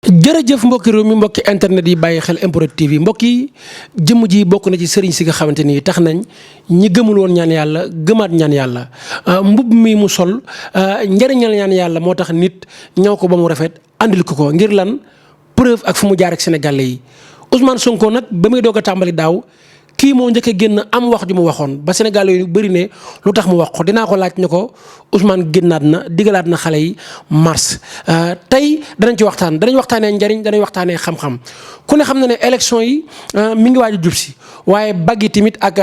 jërëjëf mbokki réew mi mbokki internet yi bàyyi xel MPROD TV mbokk yi jëmm ji bokk na ci sëriñ si nga xamante ni tax nañ ñi gëmul woon ñaan yàlla gëmaat ñaan yàlla mbubb mi mu sol njëriñal ñaan yàlla moo tax nit ñaw ko ba mu rafet andil ko ngir lan preuve ak fu mu jaar ak sénégalais yi Ousmane Sonko nag ba muy doog a tàmbali daaw kii moo njëkk a génn am wax ju mu waxoon ba sénégalais yu bëri ne lu tax mu wax ko dinaa ko laaj ne ko Ousmane génnaat na digalaat na xale yi mars tey danañ ci waxtaan danañ waxtaanee njariñ danañ waxtaanee xam-xam ku ne xam na ne élection yi mi ngi waaj a jub si waaye bag yi tamit ak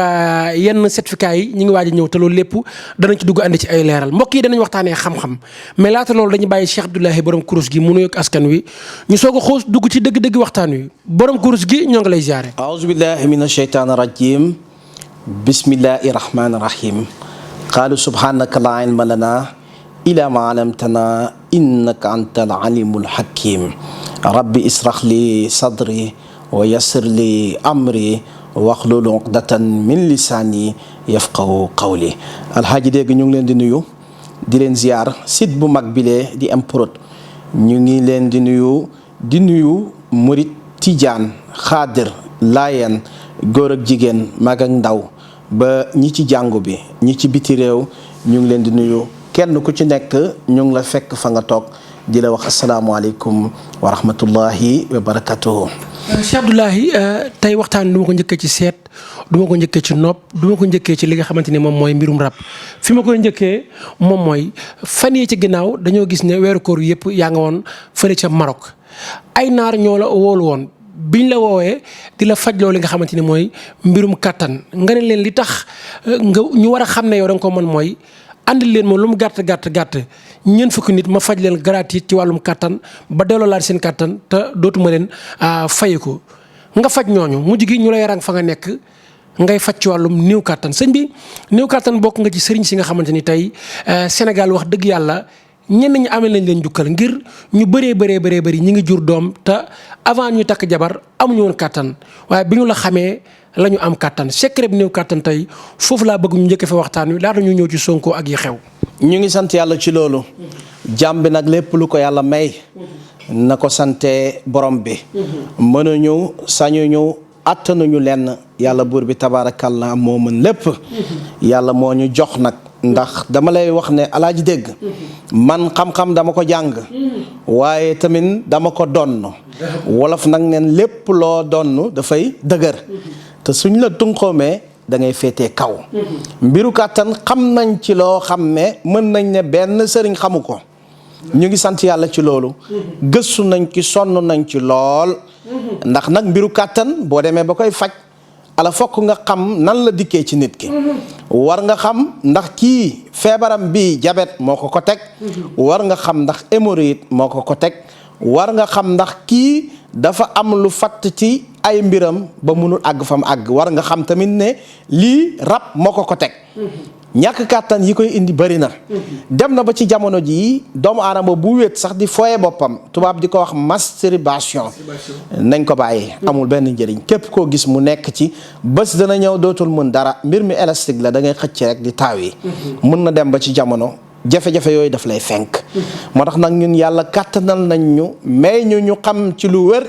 yenn certificat yi ñi ngi waaj a ñëw te loolu lépp danañ ci dugg andi ci ay leeral mbokk yi danañ waxtaanee xam-xam mais laata loolu dañuy bàyyi Cheikh Abdoulahi borom kurus gi mu nuyoog askan wi ñu soog a xoos dugg ci dëgg-dëgg waxtaan wi borom kurus gi ñoo ngi lay ziare. aouzu billahi mina shaytaani rajim bismillahi rahmaani rahim qaalu subhanaka laa ilma lana ila ma alamtana innaka anta al alimul hakim rabbi israh li sadri wa yassir li amri waxlul uqdatan min lisaani yafqahu qawli alhaaji dégg ñu ngi leen di nuyu di leen ziar site bu mag bilee di MPROD ñu ngi leen di nuyu murit tijaan xaadir laayeen góor ak jigéen mag ak ndaw ba ñi ci jàngu bi ñi ci biti réew ñu ngi leen di nuyu kenn ku ci nekk ñu ngi la fekk fa nga toog di la wax asalaamaaleykum wa rahmatullahi wa barakatuhu. Cheikh Abdoulahi tey waxtaan du ma ko njëkkee ci seet du ma ko njëkkee ci nopp du ma ko njëkkee ci li nga xamante ni moom mooy mbirum rab fi ma koy njëkkee moom mooy fan yii ci ginnaaw dañoo gis ne weeru koor yëpp yaa nga woon fële ca Maroc ay naar ñoo la woolu woon biñ la woowee di la fajloo li nga xamante ni mooy mbirum kàttan nga ne leen li tax ñu war a xam ne yow da nga ko mën mooy andil leen ma lu mu gàtt ñeent fukki nit ma faj leen gratuit ci wàllum kàttan ba delloo laat seen kàttan te dootuma leen faye ko nga faj ñooñu mujj gi ñu lay rang fa nga nekk ngay faj ci wàllum néew kàttan sëñ bi néew kàttan bokk nga ci sëriñ si nga xamante ni tey Sénégal wax dëgg yàlla ñenn ñi amee nañ leen jukkal ngir ñu bëree ñi ngi jur doom te avant ñuy takk jabar amuñu woon kàttan waaye bi ñu la xamee la ñu am kàttan secret bi néew kàttan tey foofu laa bëgg ñu njëkk fa waxtaan wi laata ñu ñëw ci Sonko ak yi xew. ñu ngi sant yàlla ci loolu. jàmm bi nag lépp lu ko yàlla may. na ko sante borom bi. mënuñu sañuñu attanuñu lenn yàlla buur bi tabaarakallaa moo mën lépp. yàlla moo ñu jox nag. ndax dama lay wax ne alaaji dégg man xam-xam dama ko jàng waaye tamit dama ko donn wolof nag neen lépp loo donn dafay dëgër te suñ la tunqoomee da ngay féetee kaw mbiru kàttan xam nañ ci loo xam ne mën nañ ne benn sëriñ xamu ko ñu ngi sant yàlla ci loolu gëstu nañ ci sonn nañ ci lool ndax nag mbiru kàttan boo demee ba koy faj ala fokk nga xam nan la dikkee ci nit ki war nga xam ndax kii feebaram bi jabet moo ko teg war nga xam ndax hémorroïde moo ko teg war nga xam ndax kii dafa am lu fatt ci ay mbiram ba munul àgg fa mu àgg war nga xam tamit ne lii rab moo ko teg ñàkk kàttan yi koy indi bëri na dem na ba ci jamono jii doomu aadama bu wéet sax di foye boppam tubaab di ko wax masturbation nañ ko bàyyi amul benn njëriñ képp koo gis mu nekk ci bés dana ñëw dootul mën dara mbir mi élastique la da ngay xëcc rek di taaw yi mën na dem ba ci jamono jafe-jafe yooyu daf lay fenk moo tax nag ñun yàlla kàttanal nañ ñu may ñu xam ci lu wér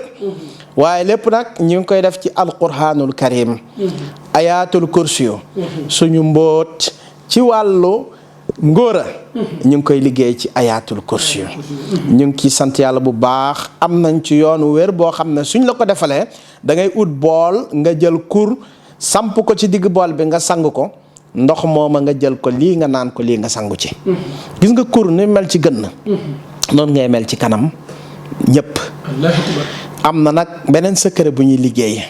waaye lépp nag ñu ngi koy def ci alquranul karim ayatul kursiyu suñu mbóot ci wàllu ngóora ñu ngi koy liggéey ci ayatul kursiyu ñu ngi ciy sant yàlla bu baax am nañ ci yoonu wér boo xam ne suñ la ko defalee da ngay ut bool nga jël kur samp ko ci digg bool bi nga sang ko ndox mooma nga jël ko lii nga naan ko lii nga sangu ci gis nga kur ni mel ci gën noonu ngay mel ci kanam ñëpp am na nag beneen secret bu ñuy liggéey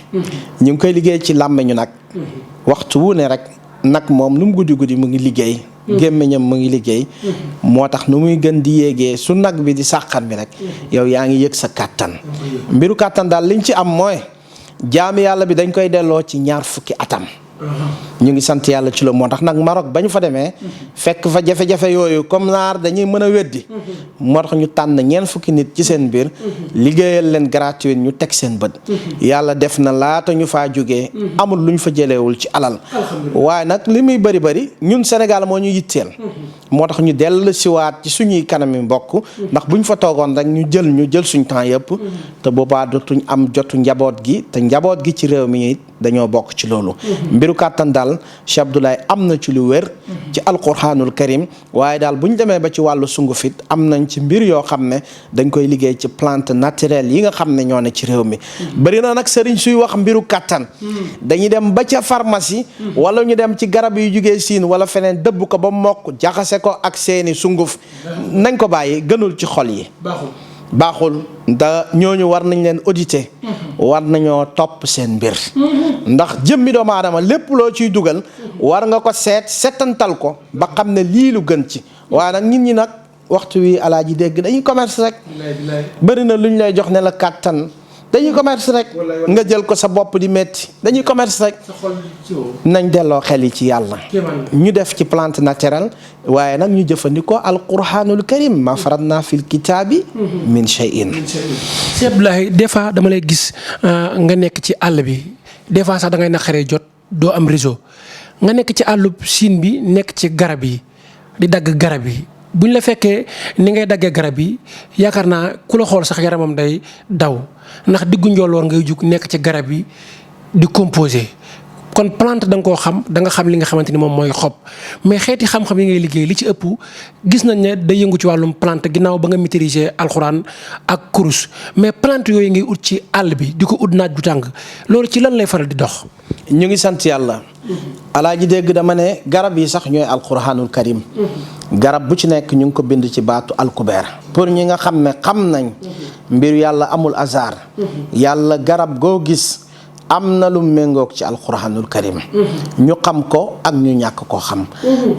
ñu ngi koy liggéey ci làmmiñu nag waxtu wu ne rek nag moom lu mu guddi mu ngi liggéey gémmiñam mu ngi liggéey moo tax nu muy gën di yéegee su nag bi di sàqat bi rek yow yaa ngi yëg sa kàttan mbiru kàttan daal liñ ci am mooy jaami yàlla bi dañ koy delloo ci 20 fukki atam ñu ngi sant yàlla ci loolu moo tax nag Maroc ba ñu fa demee fekk fa jafe-jafe yooyu comme naar dañuy mën a weddi moo tax ñu tànn ñeent fukki nit ci seen biir liggéeyal leen gratuit ñu teg seen bët yàlla def na laata ñu faa jógee amul lu ñu fa jëleewul ci alal waaye nag li muy bëri bëri ñun Sénégal moo ñu yitteel moo tax ñu dellu siwaat ci suñuy kanami mbokk ndax bu ñu fa toogoon rek ñu jël suñ temps yëpp te boobaa dootuñ am jotu njaboot gi te njaboot gi ci réew mi dañoo bokk ci loolu mbiru kàttan daal Cheikh Abdoulaye am na ci lu wér ci alquranul karim waaye daal bu ñu demee ba ci wàllu sungufit am nañ ci mbir yoo xam ne dañ koy liggéey ci plante naturelle yi nga xam ne ñoo ne ci réew mi bëri na nag sëriñ suy wax mbiru kàttan dañuy dem ba ca pharmacie wala ñu dem ci garab yu jugee siin wala feneen dëbb ko ba mokk jaxase ko ak seeni sunguf nañ ko bàyyi gënul ci xol yi baaxul da ñooñu war nañ leen auditer war nañoo topp seen mbir ndax jëmmi doomu aadama lépp loo ciy dugal war nga ko seetantal ko ba xam ne lii lu gën ci waaye nag nit ñi nag waxtu wi alaaji dégg dañuy commerce rek bëri na lu ñu lay jox ne la kàttan dañuy commerce rek nga jël ko sa bopp di metti dañuy commerce rek nañ delloo xel yi ci yàlla ñu def ci plante naturelle waaye nag ñu jëfandikoo alquranul karim ma faratna fil kitaabi min shay'in. Cheikh Abdoulaye des fois dama lay gis nga nekk ci àll bi des fois sax da ngay naqaree jot doo am réseau nga nekk ci àllub siin bi nekk ci garab yi di dagg garab yi buñ la fekkee ni ngay daggee garab yi yaakaar naa ku la xool sax yaramam day daw ndax diggu njolloor ngay jug nekk ci garab yi di composé kon plante da nga koo xam da nga xam li nga xamante ni moom mooy xob mais xeeti xam-xam yi ngay liggéey li ci ëpp gis nañ ne day yëngu ci wàllum plante ginnaaw ba nga maîtriser alxuraan ak kurus mais plante yooyu ngay ut ci àll bi di ko ut naaj bu tàng loolu ci lan lay faral di dox. ñu ngi sant yàlla. alaaji dégg dama ne garab yi sax ñooy alquranul karim garab bu ci nekk ñu ngi ko bind ci baatu alkubeer pour ñi nga xam ne xam nañ mbir yàlla amul hasard yàlla garab goo gis am na lu méngoog ci alquranul karim ñu xam ko ak ñu ñàkk koo xam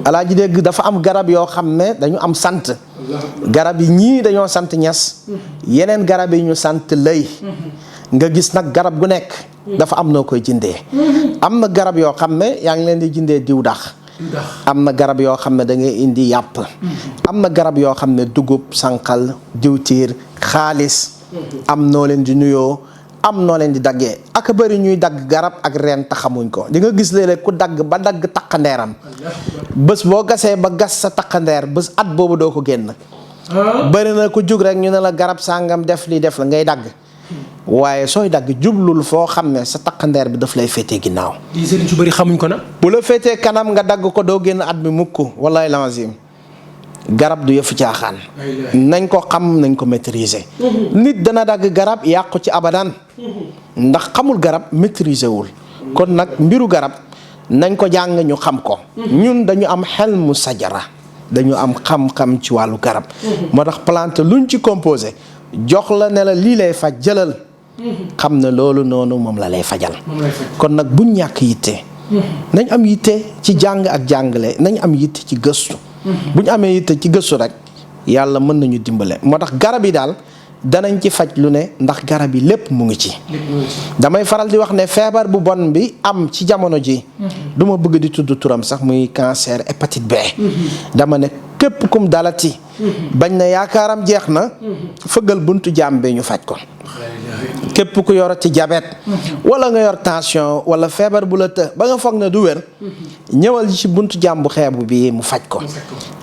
alaaji dégg dafa am garab yoo xam ne dañu am sant garab yi ñii dañoo sant ñes yeneen garab yi ñu sant lëy nga gis nag garab gu nekk dafa am noo koy jëndee am na garab yoo xam ne yaa ngi leen di jëndee diw dax am na garab yoo xam ne da ngay indi yàpp am na garab yoo xam ne dugub sànqal diwtiir xaalis am noo leen di nuyoo am noo leen di daggee ak bëri ñuy dagg garab ak reen taxamuñ ko di nga gis léeg-léeg ku dagg ba dagg taqandeeram bés boo gasee ba gas sa taqandeer bés at boobu doo ko génn bëri na ku jug rek ñu ne la garab sàngam def li def la ngay dagg waaye sooy dagg jublul foo xam ne sa taqandeer bi daf lay féetee ginnaaw. lii sëriñ su bëri xamuñ ko nag. bu la féetee kanam nga dagg ko doo génn at mi mukk wallahi lazim garab du yëfu caaxaan. nañ ko xam nañ ko maîtriser. nit dana dagg garab yàqu ci abadan. ndax xamul garab maîtriser wul. kon nag mbiru garab nañ ko jàng ñu xam ko. ñun dañu am xel mu sajara dañu am xam-xam ci wàllu garab. moo tax plante luñ ci composé. jox la ne la lii lay faj jëlal xam ne loolu noonu moom la lay fajal kon nag buñ ñàkk yitte nañ am yitte ci jàng ak jàngale nañ am yitte ci gëstu buñ amee yitte ci gëstu rek yàlla mën nañu dimbale moo tax garab yi daal danañ ci faj lu ne ndax garab yi lépp mu ngi ci damay faral di wax ne feebar bu bon bi am ci jamono ji du ma bëgg di tudd turam sax muy cancer hépatite B dama ne képp kum dalati bañ na yaakaaram jeex na fëggal buntu jàmbe ñu faj ko képp ku yorati diabète wala nga yor tension wala feebar bu la të ba nga foog ne du wér ñëwal ci buntu jàmbu xeebu bi mu faj ko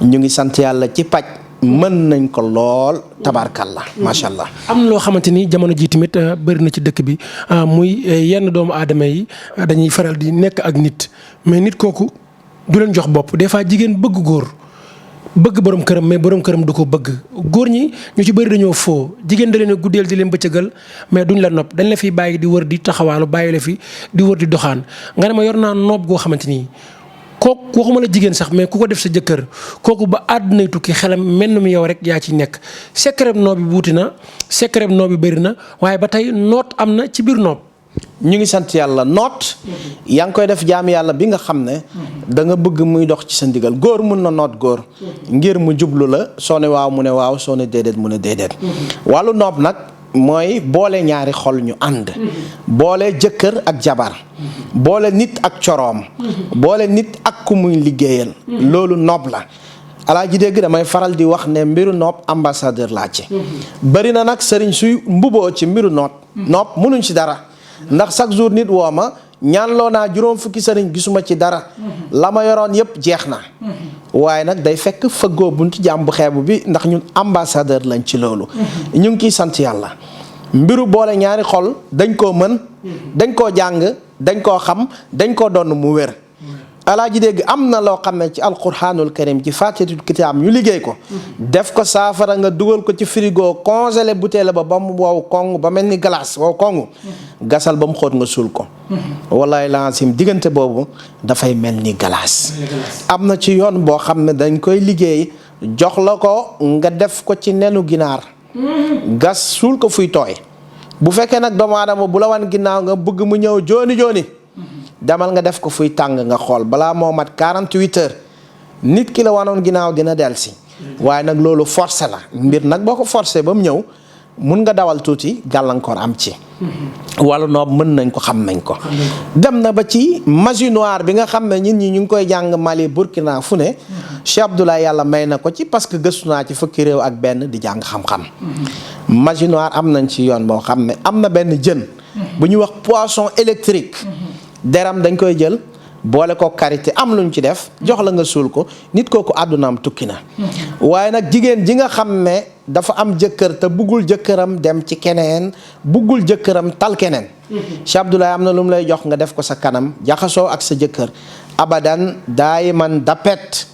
ñu ngi sant yàlla ci paj mën nañ ko lool tabarkalla macha allah. am na loo xamante ni jamono ji tamit bëri na ci dëkk bi muy yenn doomu aadama yi dañuy faral di nekk ak nit mais nit kooku du leen jox bopp des fois jigéen bëgg góor bëgg borom këram mais borom këram du ko bëgg góor ñi ñu ci bëri dañoo foo jigéen da leen a guddeel di leen bëccëgal mais duñ la nopp dañ la fi bàyyi di wër di taxawaalu bàyyi la fi di wër di doxaan nga ne ma yor naa noob goo xamante ni. kooku waxuma la jigéen sax mais ku ko def sa jëkkër kooku ba àddunay tukki xelam mel ni mu yow rek yaa ci nekk secret noo bi buuti na secret noo bi bëri na waaye ba tey noot am na ci biir noob. ñu ngi sant yàlla noot yaa ngi koy def jaam yàlla bi nga xam ne da nga bëgg muy dox ci sa ndigal góor mun na noot góor ngir mu jublu la soo ne waaw mu ne waaw soo ne déedéet mu ne déedéet wàllu noob nag mooy boole ñaari xol ñu ànd. boole jëkkër ak jabar. boole nit ak coroom. boole nit ak ku muy liggéeyal. loolu noob la. alaaji dégg damay faral di wax ne mbiru noob ambassadeur laa ci. bari na nag sëriñ suy mbuboo ci mbiru noob mënuñ ci dara. ndax chaque jour nit woo ma ñaan loo naa juróom fukki sëriñ gisuma ci dara. la ma yoroon yëpp jeex na. waaye nag day fekk fëggoo buntu jàmbu xeebu bi ndax ñun ambassadeur lañ ci loolu. ñu ngi ciy sant yàlla. mbiru boole ñaari xol dañ koo mën. dañ koo jàng dañ koo xam dañ koo donn mu wér. alaaji dégg am na loo xam ne ci alquranul karim ci fatihatul kitaab ñu liggéey ko. def ko saafara nga dugal ko ci frigo congelé bouteille ba mu wow kong ba mel ni glace wow kong. gasal ba mu xóot nga suul ko. wallahi laasim diggante boobu dafay mel ni glace. am na ci yoon boo xam ne dañ koy liggéey jox la ko nga def ko ci nenu ginaar. gas suul ko fuy tooy. bu fekkee nag doomu aadama bu la wan ginnaaw nga bëgg mu ñëw jooni jooni. demal nga def ko fuy tàng nga xool balaa moo mat 48 heures nit ki la wanoon ginnaaw dina delsi. waaye nag loolu forcé la mbir nag boo ko forcé ba mu ñëw mun nga dawal tuuti gàllankoor am ci. wala noob mën nañ ko xam nañ ko. dem na ba ci magie noire bi nga xam ne nit ñi ñu ngi koy jàng Mali Burkina fu ne. Cheikh Abdoulaye yàlla may na ko ci parce que gëstu naa ci fukki réew ak benn di jàng xam-xam. magie noire am nañ ci yoon boo xam ne am na benn jën. bu ñuy wax poisson électrique. deram dañ koy jël boole ko karité am luñ ci def jox la nga suul ko nit kooku àddunaam tukki na. waaye nag jigéen ji nga xam ne dafa am jëkkër te buggul jëkkëram dem ci keneen buggul jëkkëram tal keneen. Cheikh Abdoulaye am na lu mu lay jox nga def ko sa kanam jaxasoo ak sa jëkkër abadan daayiman dapet.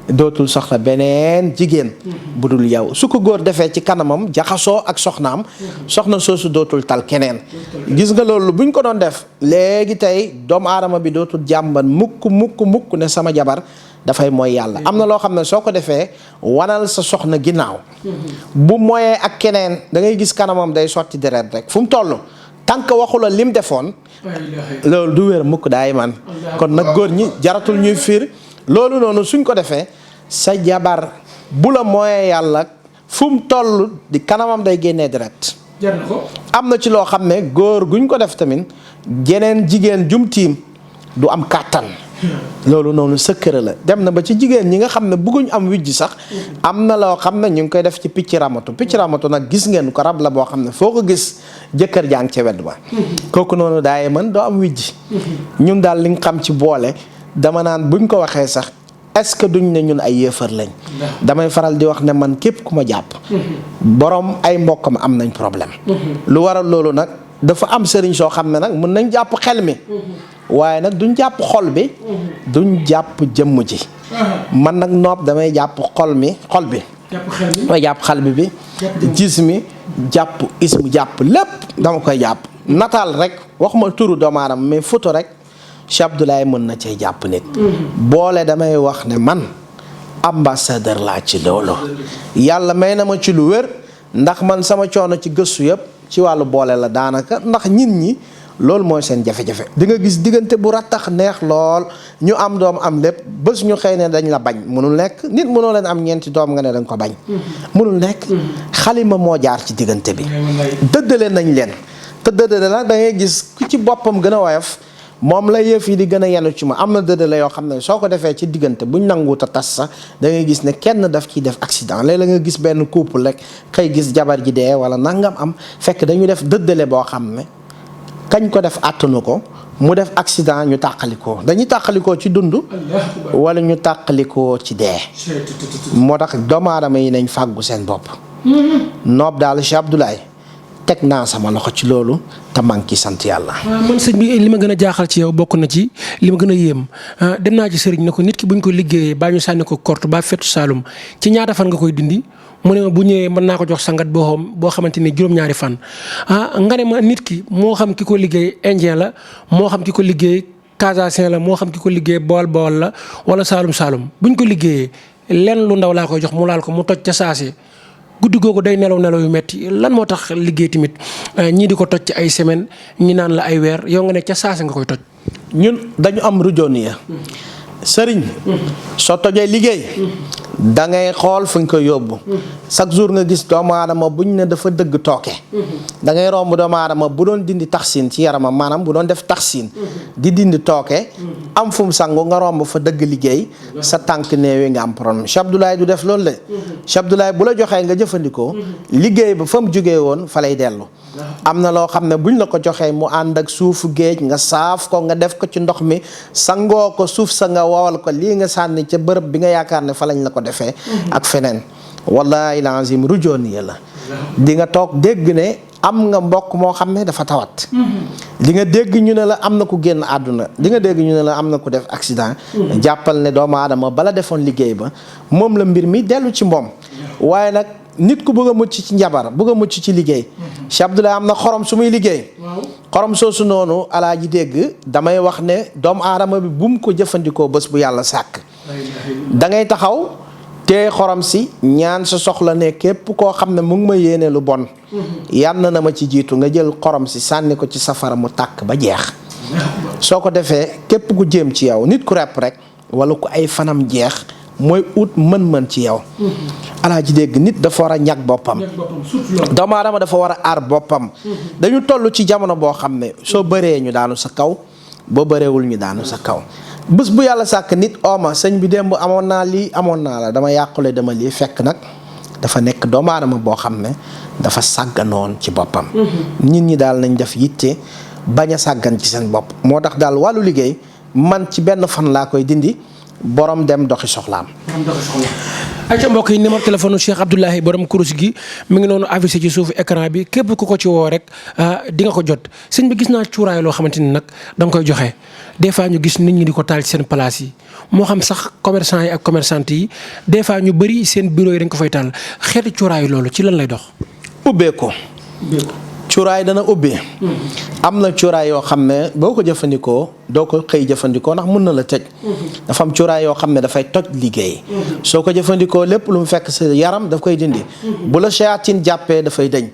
dootul soxla beneen jigéen. bu dul yow su ko góor defee ci kanamam jaxasoo ak soxnaam. soxna soosu dootul tal keneen. gis nga loolu buñ ko doon def léegi tey doomu aadama bi dootul jàmban mukk ne sama jabar dafay mooy yàlla. am na loo xam ne soo ko defee wanal sa soxna ginnaaw. bu mooyee ak keneen da ngay gis kanamam day sotti deret rek fu mu toll. tant que waxula lim defoon. loolu du wér mukk daay man. kon nag góor ñi jaratul ñuy fiir loolu noonu suñ ko defee sa jabar bu la mooyee yàlla fu mu toll di kanamam day génnee deret. jar na ko. am na ci loo xam ne góor guñ ko def tamit jeneen jigéen jumtiim du am kàttan. loolu noonu sëkkëra la dem na ba ci jigéen ñi nga xam ne bëgguñ am wijji sax. am na loo xam ne ñu ngi koy def ci picc ramatu nag gis ngeen ko rab la boo xam ne foo ko gis jëkkër jàng ca wedd ba. kooku noonu daay mën doo am wijji. ñun daal li nga xam ci boole dama naan buñ ko waxee sax est-ce que duñ ne ñun ay yéefar lañ. damay faral di wax ne man képp ku ma jàpp. borom ay mbokkam am nañ problème. lu waral loolu nag dafa am sëriñ soo xam ne nag mën nañ jàpp xel mi. waaye nag duñ jàpp xol bi. duñ jàpp jëmm ji. man nag noob damay jàpp xol bi. damay jàpp xal bi. gis mi jàpp ismu jàpp lépp dama koy jàpp. nataal rek waxuma turu doomu aadama mais photo rek Cheikh Abdoulaye mën na cee jàpp nit. boole damay wax ne man ambassadeur laa ci loolu. yàlla may na ma ci lu wér ndax man sama coono ci gëstu yëpp ci wàllu boole la daanaka ndax nit ñi. loolu mooy seen jafe-jafe di nga gis diggante bu rattax neex lool ñu am doom am lépp bés ñu xëy ne dañ la bañ mënul nekk nit mënoo leen am ñeenti doom nga ne dañ ko bañ. mënul nekk xalima moo jaar ci diggante bi. dëddale nañ leen te dëddale nag da ngay gis ku ci boppam gën a woyof moom la yëf yi di gën a yenu ci ma am na dëddale yoo xam ne soo ko defee ci diggante buñ nanguwut a tas sax da ngay gis ne kenn daf ciy def accident léeg-léeg nga gis benn couple rek xëy gis jabar ji dee wala nangam am fekk dañu def dëddale boo xam ne. kañ ko def àttanu ko mu def accident ñu tàqalikoo dañuy tàqalikoo ci dund wala ñu tàqalikoo ci dee. moo tax doomu aadama yi nañ fàggu seen bopp. noob daal Cheikh Abdoulaye teg naa sama loxo ci loolu te maa ngi ciy sant yàlla. man sëñ bi li ma gën a jaaxal ci yow bokk na ci li ma gën a yéem dem naa ci sëriñ ne ko nit ki buñ ko liggéeyee baa ñu sànni ko korte ba fettu Saalum ci ñaata fan nga koy dindi. mu ne ma bu ñëwee mën naa ko jox sangat boo xamante ni juróom-ñaari fan nga ne ma nit ki moo xam ki ko liggéey indien la moo xam ki ko liggéey casacien la moo xam ki ko liggéey bool la wala saalum buñ ko liggéeyee lenn lu ndaw laa koy jox mu laal ko mu toj ca saase guddi googu day nelaw yu metti lan moo tax liggéey tamit ñii di ko toj ci ay semaine ñi naan la ay weer yow nga ne ca saase nga koy toj. ñun dañu am rujooniya sëriñ soo tojee liggéey da ngay xool fu ñu ko yóbbu chaque jour nga gis doomu aadama buñ ne dafa dëgg tooke da ngay romb doomu aadama bu doon dindi taxsin ci yaramam maanaam bu doon def taxsin di dindi tooke am fu mu sangu nga romb fa dëgg liggéey sa tànk néewi nga am problème Cheikh Abdoulaye du def loolu de Cheikh Abdoulaye bu la joxee nga jëfandikoo liggéey ba fa mu jógee woon fa lay dellu am na loo xam ne buñ la ko joxee mu ànd ak suufu géej nga saaf ko nga def ko ci ndox mi sangoo ko suuf sa nga wowal ko lii nga sànni ca bërëb bi nga yaakaar ne fa lañ la ko defee ak feneen wallahi lazim rujoon ya la di nga toog dégg ne am nga mbokk moo xam ne dafa tawat di nga dégg ñu ne la am na ku génn àdduna di nga dégg ñu ne la am na ku def accident jàppal ne doomu aadama bala defoon liggéey ba moom la mbir mi dellu ci moom waaye nag nit ku bëgg a mucc ci njabar bëgg a mucc ci liggéey Cheikh Abdoulaye am na xorom su muy liggéey xorom soosu noonu alaaji dégg damay wax ne doomu aadama bi bu mu ko jëfandikoo bés bu yàlla sàkk da ngay taxaw te xorom si ñaan sa soxla ne képp koo xam ne mu ngi ma yéene lu bon yàlla na ma ci jiitu nga jël xorom si sànni ko ci safara mu tàkk ba jeex soo ko defee képp ku jéem ci yow nit ku repp rek wala ku ay fanam jeex mooy ut mën-mën ci yow alaaji dégg nit dafa war a ñag boppam doomu aadama dafa war a aar boppam dañu toll ci jamono boo xam ne soo bëree ñu daanu sa kaw boo bëreewul ñu daanu sa kaw bés bu yàlla sàkk nit ooma sëñ bi démb amoon naa lii amoon naa la dama yàqule dama lii fekk nag dafa nekk doomu aadama boo xam ne dafa sàgganoon ci boppam nit ñi daal nañ def yitte bañ a sàggan ci seen bopp moo tax daal wàllu liggéey man ci benn fan laa koy dindi borom dem doxi soxlaam. ayca mbokk yi numéro téléphone Cheikh Abdoulaye borom kurus gi mi ngi noonu affiché ci suufu écran bi képp ku ko ci woo rek di nga ko jot sëñ bi gis naa cuuraay loo xamante ni nag da nga koy joxe des fois ñu gis nit ñi di ko taal ci seen place yi moo xam sax commerçant yi ak commerçante yi des fois ñu bëri seen bureau yi dañ ko fay taal xeeti cuuraay loolu ci lan lay dox. ubbee ko. cuuraay dana ubbi am na cuuraay yoo xam ne boo ko jëfandikoo doo ko xëy jëfandikoo ndax mën na la tëj dafa am cuuraay yoo xam ne dafay toj liggéey soo ko jëfandikoo lépp lu mu fekk sa yaram daf koy dindi bu la shayatin jàppee dafay dëñ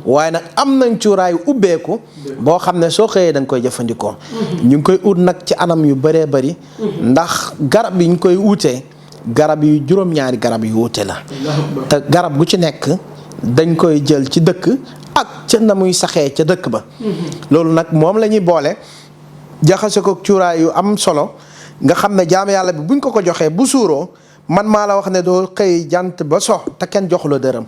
waaye nag am nañ cuuraayu ubbeeku boo xam ne soo xëyee da nga koy jëfandikoo ñu ngi koy ut nag ci anam yu bëree bëri ndax garab yi ñu koy uutee garab yu juróom-ñaari garab yu wuute la te garab gu ci nekk dañ koy jël ci dëkk ak ca na muy saxee ca dëkk ba loolu nag moom la ñuy boole jaxase ko cuuraay yu am solo nga xam ne jaam yàlla bi buñ ko joxee bu suuroo man maa la wax ne doo xëy jant ba so te kenn joxu la dërëm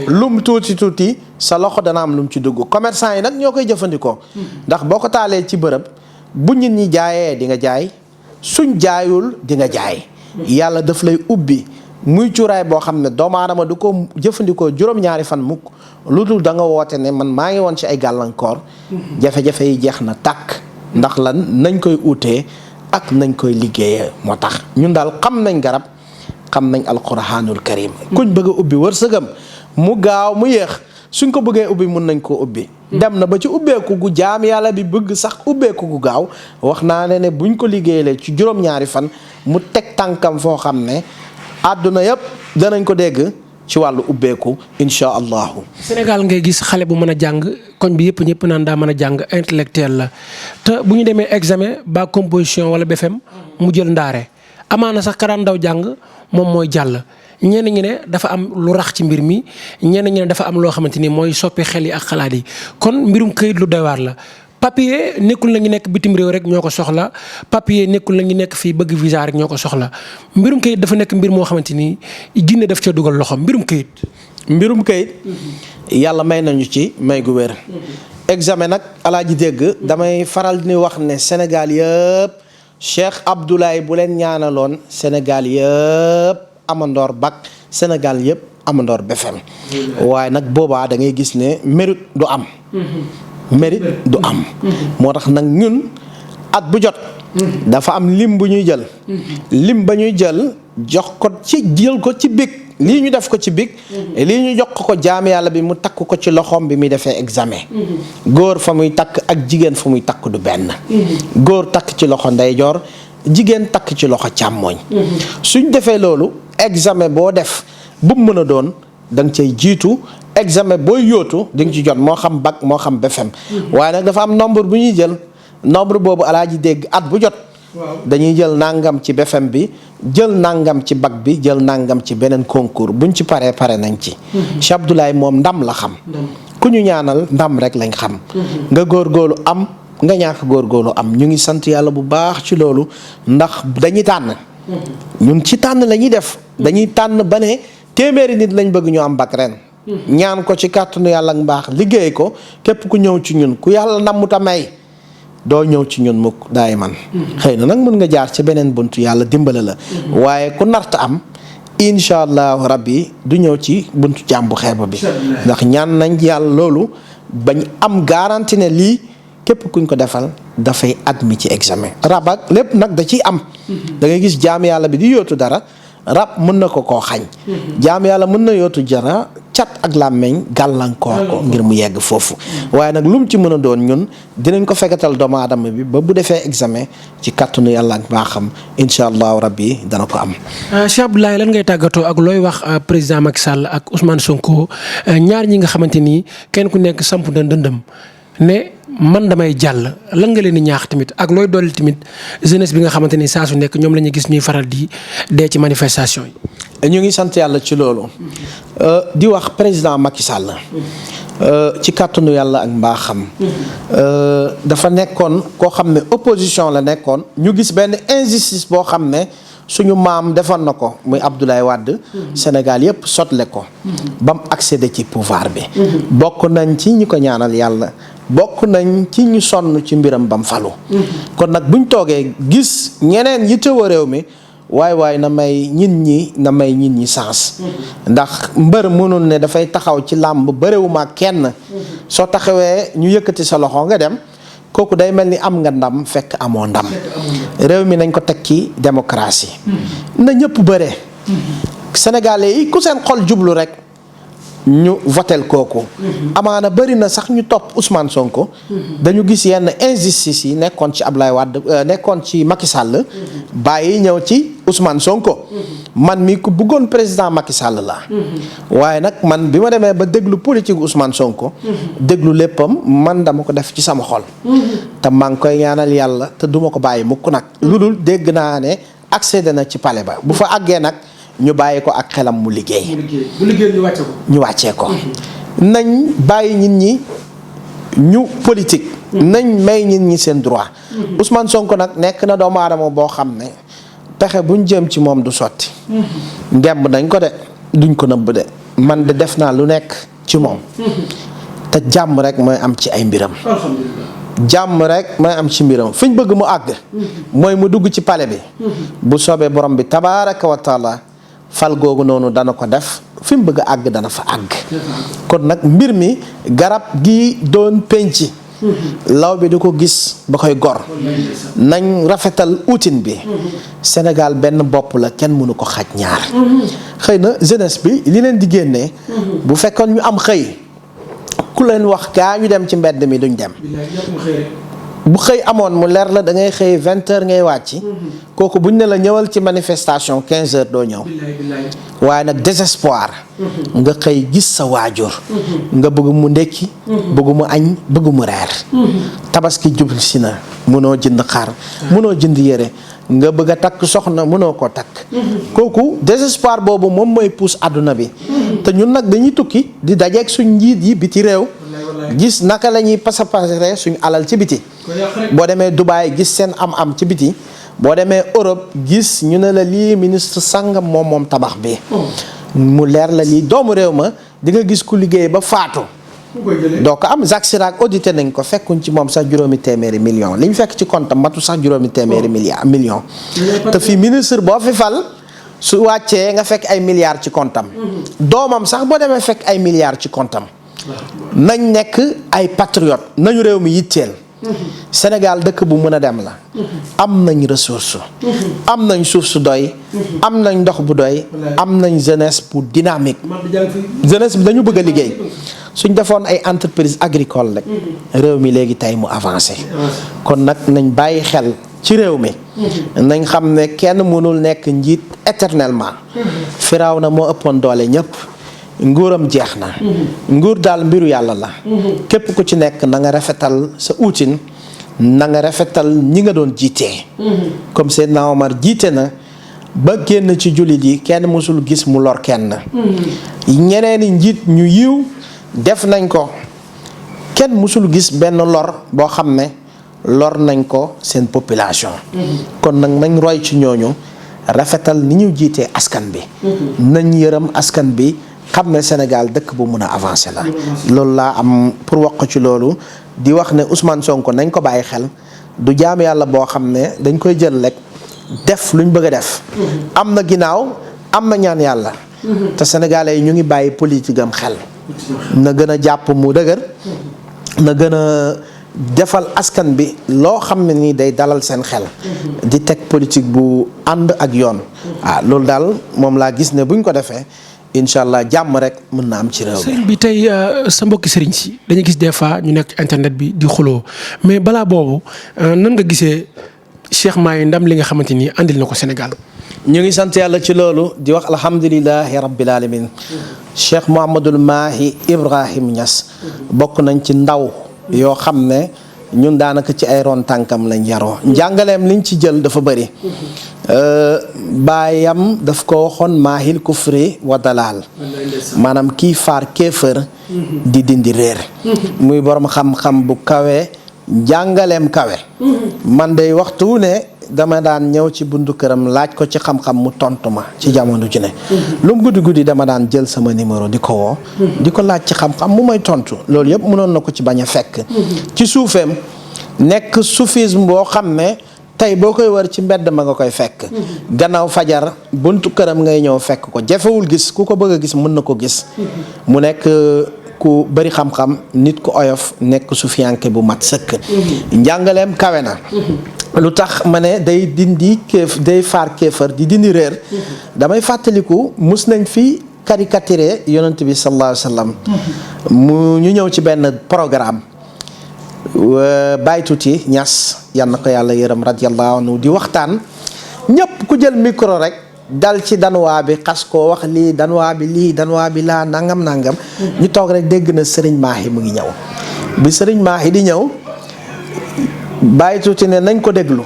lum tuuti tuuti sa loxo dana am lum ci dugg commerçant yi nag ñoo koy jëfandikoo ndax boo ko taalee ci bërëb bu nit ñi jaayee di nga jaay suñ jaayul di nga jaay yàlla daf lay ubbi muy cuuraay boo xam ne doomu aadama du ko jëfandikoo juróom-ñaari fan mukk lu dul da nga woote ne man maa ngi woon ci ay gàllankoor jafe-jafe yi jeex na tàkk ndax lan nañ koy uutee ak nañ koy liggéeyee moo tax ñun daal xam nañ garab xam nañ alquranul karim kuñ bëgg a ubbi wërsëgam mu gaaw mu yéex suñ ko bëggee ubbi mun nañ koo ubbi dem na ba ci ubbeeku gu jaam yàlla bi bëgg sax ubbeeku gu gaaw wax naa ne buñ ko liggéeyee ci juróom-ñaari fan mu teg tànkam foo xam ne àdduna yëpp danañ ko dégg ci wàllu ubbeeku incha allahu. Sénégal ngay gis xale bu mën a jàng koñ bi yëpp ñëpp naan daa mën a jàng intellectuel la te bu ñu demee examen ba composition wala BFEM mu jël ndaare amaana sax karaan ndaw jàng moom mooy jàll. ñenn ñi ne dafa am lu rax ci mbir mi ñenn ñi ne dafa am loo xamante ni mooy soppi xel yi ak xalaat yi kon mbirum këyit lu doy waar la. papier nekkul na ngi nekk bitim réew rek ñoo ko soxla papier nekkul na ngi nekk fii bëgg visa rek ñoo ko soxla mbirum kayit dafa nekk mbir moo xamante ni jinne daf ca dugal loxoom mbirum kayit yàlla may nañu ci may gu wér examen nag alaaji dégg damay faral di wax ne Sénégal yëpp Cheikh Abdoulaye bu leen ñaanaloon Sénégal yëpp amandoor bac Sénégal yëpp amandoor BFEM waaye nag boobaa da ngay gis ne mérite du am mérite du am moo tax nag ñun at bu jot dafa am lim bu ñuy jël lim ba ñuy jël jox ko ci jël ko ci big lii ñu def ko ci big lii ñu jox ko jaam yàlla bi mu takk ko ci loxoom bi muy defee examen góor fa muy takk ak jigéen fa muy takk du benn góor takk ci loxo ndeyjoor jigéen takk ci loxo càmmooñ suñ defee loolu examen boo def bu mu mën a doon da nga cay jiitu examen booy yóotu di nga ci jot moo xam bac moo xam BFEM waaye nag dafa am nombre bu ñuy jël nombre boobu alaaji dégg at bu jot dañuy jël nangam ci BFM bi jël nangam ci bac bi jël nangam ci beneen concours buñ ci pare nañ ci. Cheikh Abdoulaye moom ndam la xam. ku ñu ñaanal ndam rek lañ xam. nga góorgóorlu am nga ñàkk góorgóorlu am ñu ngi sant yàlla bu baax ci loolu ndax dañuy tànn. ñun ci tànn la ñuy def. dañuy tànn ba ne téeméeri nit lañ bëgg ñu am bac ren. ñaan ko ci kàttanu yàlla ak mbaax liggéey ko képp ku ñëw ci ñun ku yàlla nammuta may doo ñëw ci ñun mukk daay man xëy na nag mën nga jaar ci beneen buntu yàlla dimbale la waaye ku narta am incha allahu rabbi du ñëw ci buntu jàmbu xeeba bi ndax ñaan nañ yàlla loolu bañ am garantie ne lii képp kuñ ko defal dafay admis ci examen rab ak lépp nag da ciy am da ngay gis jaam yàlla bi di yóotu dara rab mën na ko koo xañ jaam yàlla mën na yootu jara cat ak làmmeñ gàllankoor ko ngir mu yegg foofu waaye nag lu mu ci mën a doon ñun dinañ ko fekkatal doomu aadama bi ba bu defee examen ci kàttanu yàlla ak baaxam incha allahu rabbi dana ko am. Cheikh Abdoulaye lan ngay tàggatoo ak looy wax président Macky Sall ak Ousmane Sonko ñaar ñi nga xamante ni kenn ku nekk samp na ndëndëm ne man damay jàll lan nga leen di ñaax tamit ak looy dolli tamit jeunesse bi nga xamante ni saa su nekk ñoom la ñu gis ñuy faral di dee ci manifestation yi. ñu ngi sant yàlla ci loolu di wax président Macky Sall ci kàttanu yàlla ak mbaaxam dafa nekkoon koo xam ne opposition la nekkoon ñu gis benn injustice boo xam ne suñu maam defoon na ko muy Abdoulaye Wade Sénégal yépp sotle ko ba mu accéder ci pouvoir bi bokk nañ ci ñi ko ñaanal yàlla bokk nañ ci ñu sonn ci mbiram bam falu kon nag buñ toogee gis ñeneen yi tëwa réew mi waay na may ñit ñi sens ndax mbër mënul ne dafay taxaw ci làmb bëréwuma kenn soo taxawee ñu yëkkati sa loxo nga dem kooku day mel ni am nga ndam fekk amoo ndam réew mi nañ ko teg ci démocratie na ñëpp bëre sénégalais yi ku seen xol jublu rek ñu votel kooku amaana bëri na sax ñu topp Ousmane Sonko dañu gis yenn injustice yi nekkoon ci Abdoulaye Wade nekkoon ci Macky Sall bàyyi ñëw ci Ousmane Sonko man mi ku bëggoon président Macky Sall la waaye nag man bi ma demee ba déglu politique Ousmane Sonko déglu léppam man dama ko def ci sama xol te maa ngi koy ñaanal yàlla te duma ko bàyyi mukk nag lu dul dégg naa ne accédé na ci palais ba bu fa àggee nag ñu bàyyi ko ak xelam mu liggéey. bu liggéey ñu wàccee ko. nañ bàyyi nit ñi ñu politique. nañ may nit ñi seen droit. Ousmane Sonko nag nekk na doomu aadama boo xam ne pexe buñ jëm ci moom du sotti. ngemb nañ ko de duñ ko nëbb de man de def naa lu nekk ci moom. te jàmm rek mooy am ci ay mbiram. jàmm rek mooy am ci mbiram fi ñu bëgg mu àgg. mooy mu dugg ci palais bi. bu soobee borom bi tabaaraka wa taala fal googu noonu dana ko def fi mu bëgg a àgg dana fa àgg kon nag mbir mi garab gi doon penc law bi di ko gis ba koy gor nañ rafetal outil bi Sénégal benn bopp la kenn mënu ko xaj ñaar xëy na jeunesse bi li leen di génnee bu fekkoon ñu am xëy ku leen wax kaa ñu dem ci mbedd mi duñ dem bu xëy amoon mu leer la da ngay xëy 20h ngay wàcc kooku buñ ne la ñëwal ci manifestation 15h doo ñëw waaye nag désespoir nga xëy gis sa waajur nga bëgg mu ndekki bëgg mu añ bëgg mu reer tabaski jublu si na mënoo jënd xar mënoo jënd yére nga bëgg a takk soxna mënoo koo takk kooku désespoir boobu moom mooy pousse àdduna bi te ñun nag dañuy tukki di dajeeg suñ njiit yi biti réew gis naka la ñuy pasapasare suñu alal ci biti boo demee Dubaï gis seen am ci biti boo demee Europe gis ñu ne la lii ministre sangam moom tabax bi mu leer la lii doomu réew ma di nga gis ku liggéey ba faatu doo ko am Jacques Chirac audité nañ ko fekkuñ ci moom sax 800 millions li ñu fekk ci compte matu sax 800 millions te fii ministre boo fi fal su wàccee nga fekk ay milliards ci compte am doomam sax boo demee fekk ay milliards ci compte am nañ nekk ay patriote nañu réew mi yitteel Sénégal dëkk bu mën a dem la am nañ ressource am nañ suuf su doy am nañ ndox bu doy am nañ jeunesse bu dynamique jeunesse bi dañu bëgg a liggéey suñ defoon ay entreprise agricole rek réew mi léegi tey mu avancé kon nag nañ bàyyi xel ci réew mi nañ xam ne kenn mënul nekk njiit éternellement Firawna moo ëppoon doole ñëpp nguuram jeex na nguur daal mbiru yàlla la képp ku ci nekk na nga rafetal sa uutin na nga rafetal ñi nga doon jiitee comme Seydina Omar jiite na ba génn ci jullit yi kenn mësul gis mu lor kenn ñeneeni njiit ñu yiw def nañ ko kenn mësul gis benn lor boo xam ne lor nañ ko seen population kon nag nañ roy ci ñooñu rafetal ni ñu jiitee askan bi nañ yërëm askan bi xam ne Sénégal dëkk bu mun a avancer la loolu laa am pour wax ko ci loolu di wax ne Ousmane Sonko nañ ko bàyyi xel du jaam yàlla boo xam ne dañ koy jël rek def luñ bëgg a def am na ginnaaw am na ñaan yàlla te sénégalais yi ñu ngi bàyyi politique am xel na gën a jàpp mu dëgër na gën a defal askan bi loo xam ne nii day dalal seen xel di teg politique bu ànd ak yoon loolu daal moom laa gis ne buñ ko defee incha allah jàmm rek mën na am ci réew mi. sëriñ bi tey sa mbokki sëriñ si dañuy gis des fois ñu nekk ci internet bi di xuloo mais balaa boobu nan nga gisee Cheikh Mahi ndam li nga xamante ni andil na ko Sénégal. ñu ngi sant yàlla ci loolu di wax alhamdulilahi rabbil alamin Cheikh Mouhamadul Mahi Ibrahim Niass bokk nañ ci ndaw yoo xam ne ñun daanaka ci ay ron tànkam lañ yaroo njàngaleem liñ ci jël dafa bëri baayam daf ko waxoon maahil kufri wa dalal maanaam kii faar kéefër di dindi réer muy borom xam-xam bu kawe njàngaleem kawe man day waxtu ne dama daan ñëw ci buntu këram laaj ko ci xam-xam mu tontu ma ci jamono ji ne lu mu guddi guddi dama daan jël sama numéro di ko woo di ko laaj ci xam-xam mu may tontu loolu yëpp mënoon na ko ci bañ a fekk ci suufeem nekk soufisme boo xam ne tey boo koy wër ci mbedd ma nga koy fekk gannaaw fajar buntu këram ngay ñëw fekk ko jafewul gis ku ko bëgg a gis mën na ko gis mu nekk ku bari xam-xam nit ku oyof nekk sufiyanke bu mat sëkk njàngaleem kawe na lu tax ma ne day dindi day faar kéefar di dindi réer damay fàttaliku mus nañ fi caricaturé yonent bi sallallahu alayhi wa sallam mu ñu ñëw ci benn programme Baye Tuuti Ñas yal na ko yàlla yërëm radiyallahu anhu di waxtaan ñëpp ku jël micro rek dal ci danwaa bi xas koo wax lii danwaa bi lii danwaa bi laa nangam ñu toog rek dégg na Serigne Mahi mu ngi ñëw bi Serigne Mahi di ñëw Baye Tuuti ne nañ ko déglu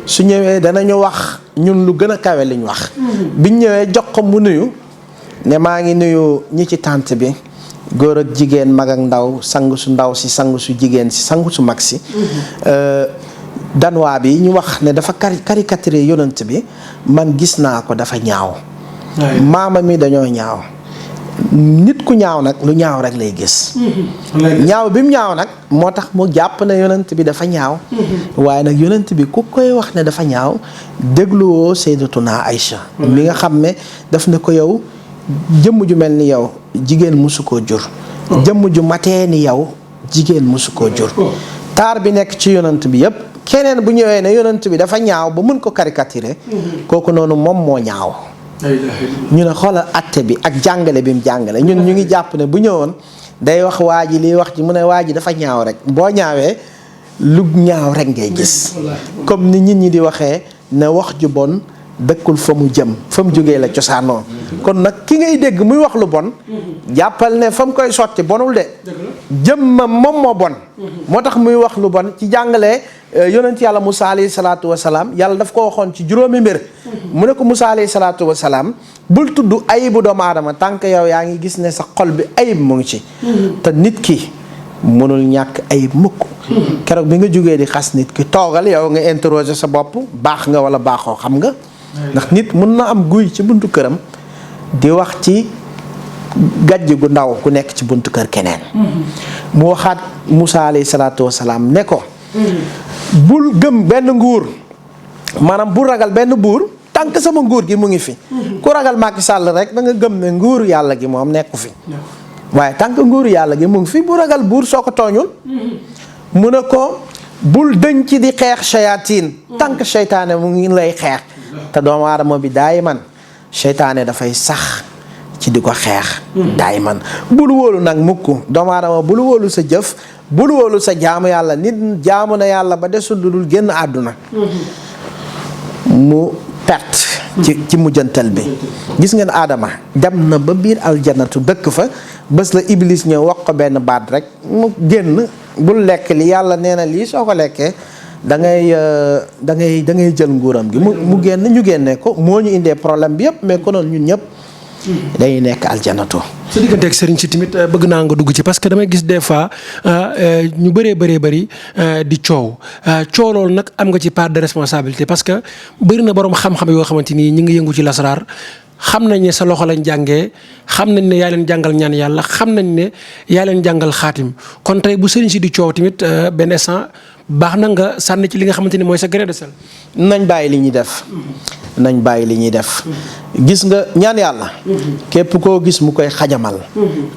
su ñëwee danañu wax ñun lu gën a kawe liñ wax biñ ñëwee jox ko mu nuyu ne maa ngi nuyu ñi ci tànt bi góor ak jigéen mag ak ndaw sangu su ndaw si sangu su jigéen si sangu su mag si danwaa bi ñu wax ne dafa caricaturé yonent bi man gis naa ko dafa ñaaw maama mi dañoo ñaaw nit ku ñaaw nag lu ñaaw rek lay gis ñaaw bi mu ñaaw nag moo tax mu jàpp ne yonent bi dafa ñaaw waaye nag yonent bi ku koy wax ne dafa ñaaw dégluwoo Sayyidatuna Aïcha mi nga xam ne daf ne ko yow jëmm ju mel ni yow jigéen musu koo jur jëmm ju matee ni yow jigéen musu koo jur taar bi nekk ci yonent bi yépp keneen bu ñëwee ne yonent bi dafa ñaaw ba mën ko caricaturer kooku noonu moom moo ñaaw ñu ne xoolal atte bi ak jàngale bi mu jàngale ñun ñu ngi jàpp ne bu ñëwoon day wax waa ji liy wax ji mu ne waa ji dafa ñaaw rek boo ñaawee lu ñaaw rek ngay gis comme ni nit ñi di waxee ne wax ju bon dëkkul fa mu jëm fa mu jógee la cosaanoo kon nag ki ngay dégg muy wax lu bon jàppal ne fa mu koy sotti bonul de jëmmam moom moo bon moo tax muy wax lu bon ci jàngale yonent yàlla Musaa alayhi salaatu wasalaam yàlla daf ko waxoon ci juróomi mbir mu ne ko Musaa alayhi salaatu wasalaam bul tudd ayibu doomu aadama tant que yow yaa ngi gis ne sa xol bi ayib mu ngi ci te nit ki mënul ñàkk ayib mukk keroog bi nga jógee di xas nit ki toogal yow nga interroger sa bopp baax nga wala baaxoo xam nga ndax nit mun na am guy ci buntu këram di wax ci gàjj gu ndaw ku nekk ci buntu kër keneen mu waxaat Musaa alayhi salaatu wasalaam ne ko bul gëm benn nguur maanaam bul ragal benn buur tànk sama nguur gi mu ngi fi ku ragal Macky Sall rek da nga gëm ne nguuru yàlla gi moom nekku fi waaye tànk nguuru yàlla gi mu ngi fi bu ragal buur soo ko tooñul mu ne ko bul dëñ ci di xeex shayatin tànk seytaane mu ngi lay xeex te doomu aadama bi daay man seytaane dafay sax ci di ko xeex daay man bul wóolu nag mukk doomu aadama bul wóolu sa jëf bul wóolu sa jaamu yàlla nit jaamu na yàlla ba desul lu dul génn àdduna mu perte ci mujjantal bi gis ngeen aadama dem na ba biir aljannatu dëkk fa bés la iblis ñëw wax ko benn baat rek mu génn bul lekk li yàlla nee na lii soo ko lekkee da ngay jël nguuram gi mu génn ñu génne ko moo ñu indee problème bi yëpp mais konoon ñun ñëpp dañuy nekk aljanatu. sa digganteeg sëriñ si tamit bëgg naa nga dugg ci parce que damay gis des fois ñu bëri di coow loolu nag am nga ci part de responsabilité parce que bëri na borom xam-xam yoo xamante ni ñi ngi yëngu ci lasaraar xam nañ ne sa loxo lañ jàngee xam nañ ne yaa leen jàngal ñaan yàlla xam nañ ne yaa leen jàngal xaatim kon tey bu sëriñ si di coow tamit benn instant baax na nga sànni ci li nga xamante ni mooy sa grain de sel. nañ bàyyi li ñuy def. gis nga ñaan yàlla. képp koo gis mu koy xajamal.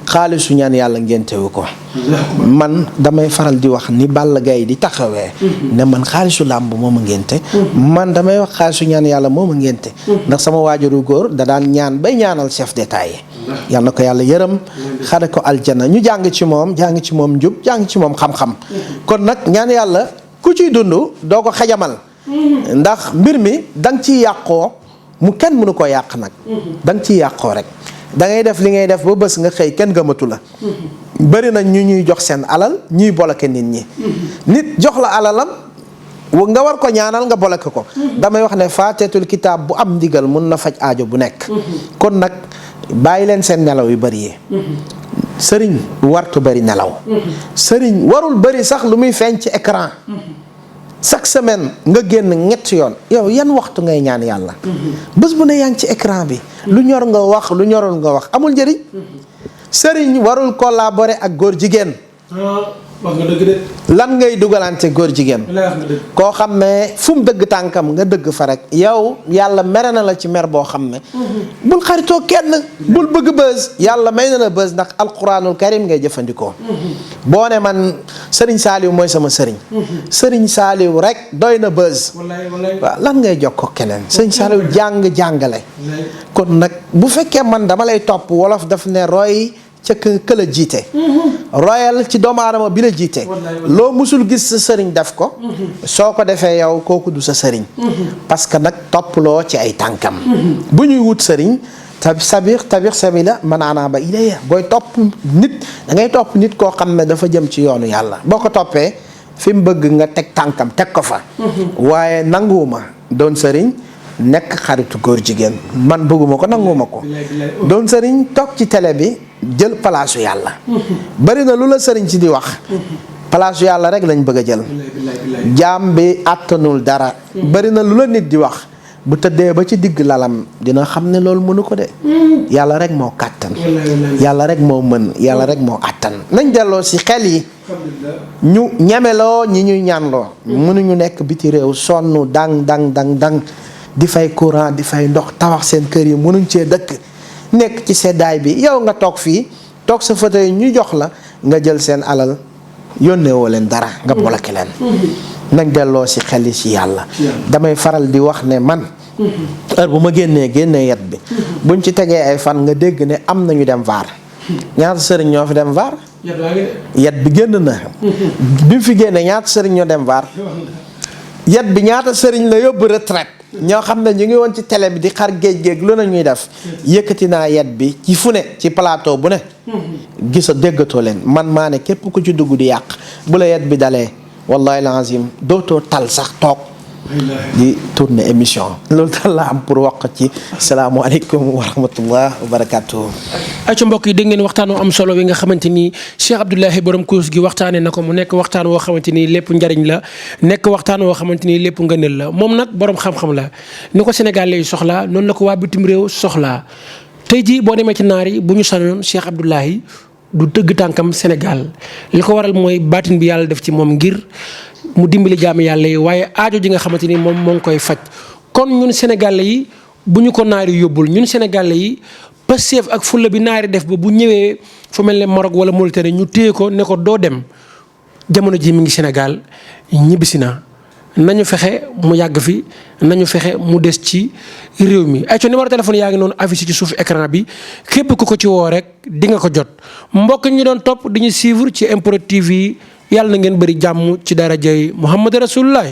xaalisu ñaan yàlla ngéntewu ko. man damay faral di wax ni Balla Gaye di taxawee. ne man xaalisu làmb moo ma ngénte. man damay wax xaalisu ñaan yàlla moo ma ngénte. ndax sama waajuru góor da daan ñaan bay ñaanal chef d'état yi. yal na ko yàlla yërëm. xare ko aljana ñu jàng ci moom njub jàng ci moom xam-xam. kon nag ñaan yàlla ku ciy dund doo ko xajamal. ndax mbir mi danga ciy yàqoo mu kenn mënu ko yàq nag. danga ciy yàqoo rek da ngay def li ngay def ba bés nga xëy kenn gëmatu la. bëri na ñu ñuy jox seen alal ñuy bloqué nit ñi. nit jox la alalam nga war ko ñaanal nga bloqué ko. damay wax ne faateetul kitaab bu am ndigal mun na faj aajo bu nekk. kon nag bàyyi leen seen nelaw yu bëri yi. sëriñ wartu bëri nelaw. sëriñ warul bëri sax lu muy feeñ ci écran. chaque semaine nga génn ñetti yoon yow yan waxtu ngay ñaan yàlla. bés bu ne yaa ngi ci écran bi. lu ñor nga wax lu ñorul nga wax amul njëriñ. sëriñ warul collaborer ak góor jigéen. wax nga dëgg de. lan ngay dugalante góor jigéen. koo xam ne fu mu dëgg tànkam nga dëgg fa rek yow yàlla mere na la ci mer boo xam ne. bul xaritoo kenn bul bëgg bës yàlla may na la bës ndax alquranul karim ngay jëfandikoo. boo ne man Serigne Saliou mooy sama Serigne. Serigne Saliou rek doy na bës. waaw lan ngay jokkoo keneen Serigne Saliou jàngale. kon nag bu fekkee man dama lay topp wolof daf ne roy. ca këla jiite. royal ci doomu aadama bi la jiite. loo musul gis sa sëriñ def ko. soo ko defee yow kooku du sa sëriñ. parce que nag topploo ci ay tànkam. bu ñuy wut sëriñ tabix sabila man anaaba ilayya booy topp nit da ngay topp nit koo xam ne dafa jëm ci yoonu yàlla boo ko toppee fi mu bëgg nga teg tànkam teg ko fa. waaye nanguwuma doon sëriñ. nekk xaritu góor jigéen man bëgguma ko nanguma ko. doon sëriñ toog ci télé bi jël palaasu yàlla. bari na lu la sëriñ ci di wax. palaasu yàlla rek lañ bëgg a jël. jaam bi àttanul dara. bari na lu la nit di wax bu tëddee ba ci digg lalam dina xam ne loolu mënu ko de. yàlla rek moo kàttan. yàlla rek moo mën yàlla rek moo àttan. nañ delloo ci xel yi. ñu ñemeloo ñi ñuy ñaanloo. mënuñu nekk biti réew sonn dang. di fay courant di fay ndox tabax seen kër yi mënuñ cee dëkk nekk ci seddaay bi yow nga toog fii toog sa fauteuil ñu jox la nga jël seen alal yónnee woo leen dara nga bloqué leen. nañ delloo si xel yi si yàlla. damay faral di wax ne man. heure bu ma génnee yet bi. buñ ci tegee ay fan nga dégg ne am nañu dem vaar. ñaata sëriñ ñoo fi dem vaar. yet bi génn na. bi mu fi génnee ñaata sëriñ ñoo dem vaar. yet bi ñaata sëriñ la yóbbu retraite. ñoo xam ne ñu ngi woon ci télé bi di xar géej lu na ñuy def yëkkati naa yet bi ci fu ne ci plateau bu ne gisa déggatoo leen man maa ne képp ku ci dugg di yàq bu la yet bi dalee wallahi lazim dootoo tal sax toog di tourner émission loolu daal la am pour wax ci salaamaaleykum wa rahmatullah wa barakatuh. ayca mbokk yi dégg ngeen waxtaan wu am solo wi nga xamante ni Cheikh Abdoulahi borom kurus gi waxtaanee na ko mu nekk waxtaan woo xamante ni lépp njariñ la nekk waxtaan woo xamante ni lépp ngëneel la moom nag borom xam-xam la ni ko Sénégal lay soxlaa noonu la ko waa bitim réew soxlaa tey jii boo demee ci naar yi bu ñu sanoon Cheikh Abdoulahi du dëgg tànkam Sénégal li ko waral mooy baatin bi yàlla def ci moom ngir mu dimbali jaamu yàlla yi waaye aajo ji nga xamante ni moom moo ngi koy faj kon ñun Sénégalais yi bu ñu ko naari yóbbul ñun Sénégalais yi Pastef ak fulla bi naari def ba bu ñëwee fu mel ne Maroc wala Mauritanie ñu téye ko ne ko doo dem jamono ji mi ngi Sénégal ñibbisi na nañu fexe mu yàgg fi nañu fexe mu des ci réew mi ay co numéro téléphone yaa ngi noonu affiché ci suuf écran bi képp ku ko ci woo rek di nga ko jot mbokk ñi doon topp di ñu suivre ci MPROD TV yi yàlla na ngeen bëri jàmm ci darajay Muhammad Rasulullah